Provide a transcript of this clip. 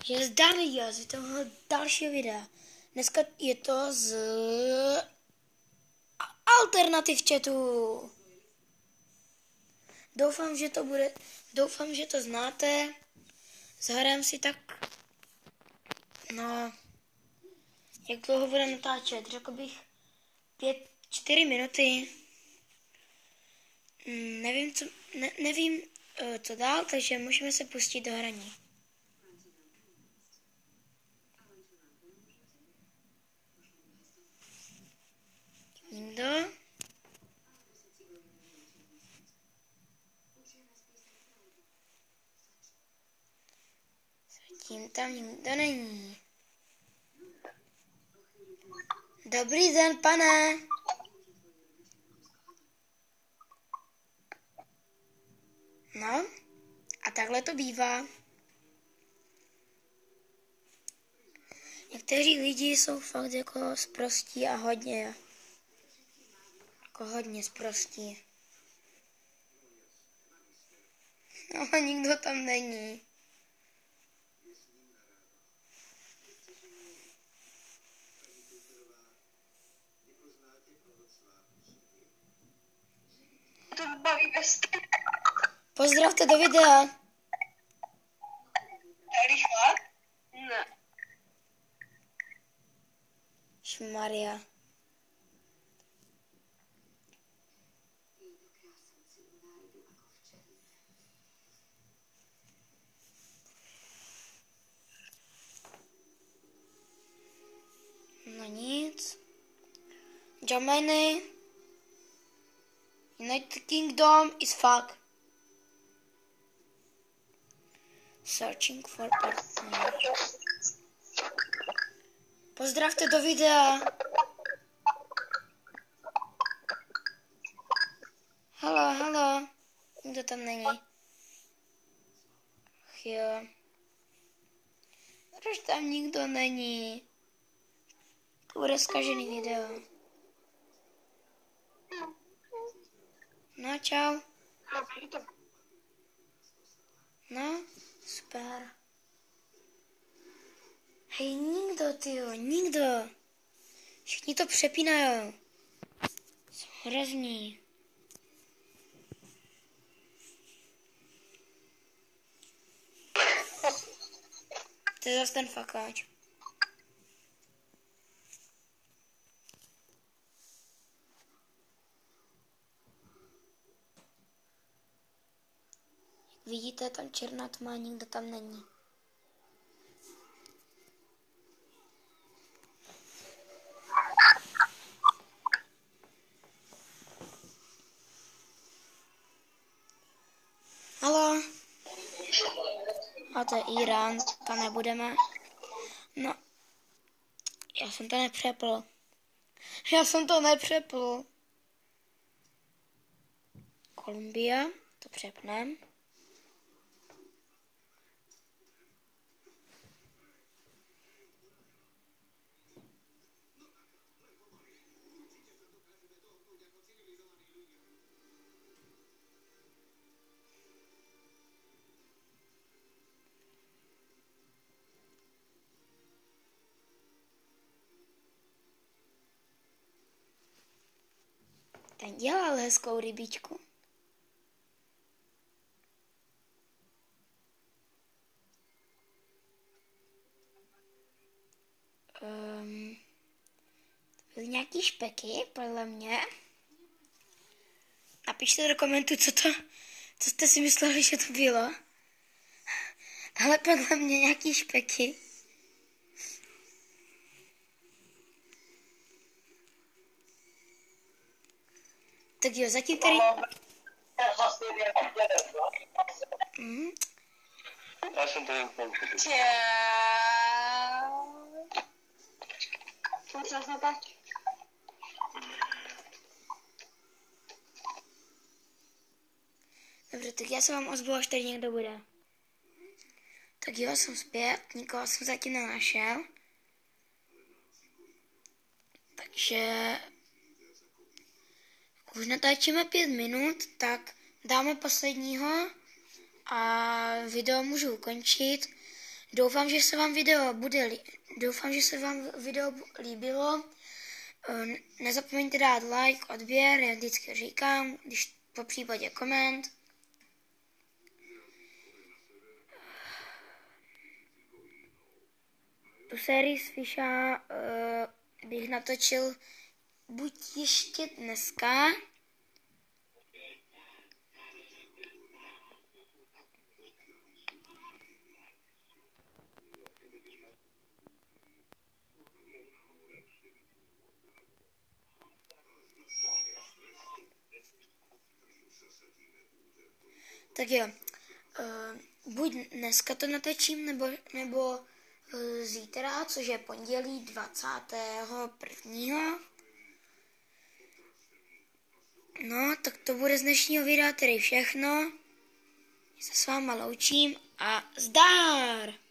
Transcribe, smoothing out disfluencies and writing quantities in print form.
Takže zdar lidi, z toho dalšího videa. Dneska je to z alternativ chatu. Doufám, že to znáte. Zahrajeme si tak, no, jak dlouho bude natáčet, řekl bych 4 minuty. Nevím, co dál, takže můžeme se pustit do hraní. Nikdo? Zatím tam nikdo není. Dobrý den, pane. No, a takhle to bývá. Někteří lidi jsou fakt jako sprostí a hodně sprostí. No, nikdo tam není. To baví bez Pozdravte do videa. rychle? Ne. Šmaria. No nic. Germany. United Kingdom is fuck. Searching for partner. Pozdravte do videa. Halo. Nikdo tam není. Ach jo. Proč tam nikdo není? To bude zkažený video. No, čau. No, super. Hej, nikdo. Všichni to přepínají. Jsou hrozní. To je zase ten fakáč. Vidíte, tam černá tma, nikdo tam není. Halo? A to je Irán, to nebudeme. No, já jsem to nepřepl. Kolumbia, to přepnem. Ten dělal hezkou rybičku. To byly nějaký špeky, podle mě. Napište do komentu, co jste si mysleli, že to bylo. Ale podle mě nějaký špeky. Tak jo, zatím tady... Já jsem tady ukončil. Dobře, tak já se vám ozvu, až tady někdo bude. Tak jo, jsem zpět, nikoho jsem zatím nenašel. Takže... Už natáčíme 5 minut, tak dáme posledního a video můžu ukončit. Doufám, že se vám video líbilo. Nezapomeňte dát like, odběr, já vždycky říkám, když po případě koment. Tu sérii z Fisha bych natočil buď ještě dneska, tak jo, buď dneska to natočím, nebo zítra, což je pondělí 21. No, tak to bude z dnešního videa tedy všechno. Se s váma loučím a zdar!